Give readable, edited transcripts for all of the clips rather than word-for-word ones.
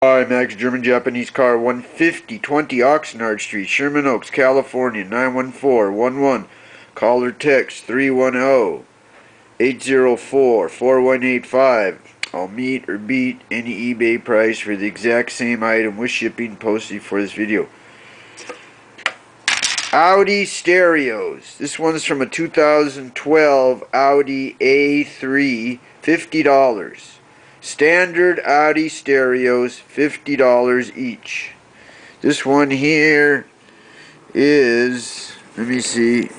Hi, Max, German Japanese car, 15020 Oxnard Street, Sherman Oaks, California, 91411. Call or text 310-804-4185. I'll meet or beat any eBay price for the exact same item with shipping posted for this video. Audi stereos. This one's from a 2012 Audi A3, $50. Standard Audi stereos, $50 each. This one here is, let me see,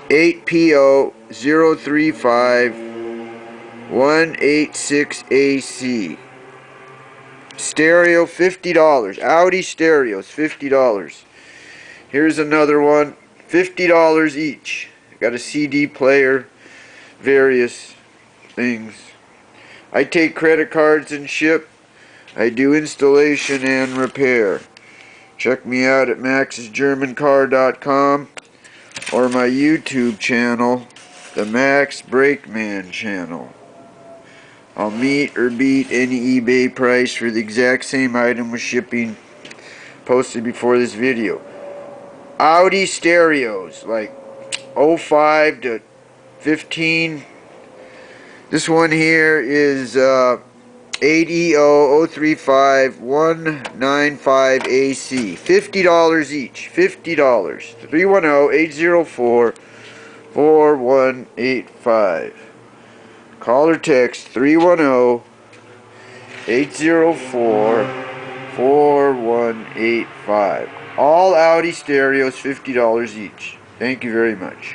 8P0035186AC. Stereo, $50. Audi stereos, $50. Here's another one, $50 each. Got a CD player, various things. I take credit cards and ship. I do installation and repair. Check me out at maxsgermancar.com or my YouTube channel, the Max Brakeman channel. I'll meet or beat any eBay price for the exact same item with shipping posted before this video. Audi stereos, like 05 to 15. This one here is 8P0035186AC. $50 each. $50. 310-804-4185. Call or text 310-804-4185. All Audi stereos, $50 each. Thank you very much.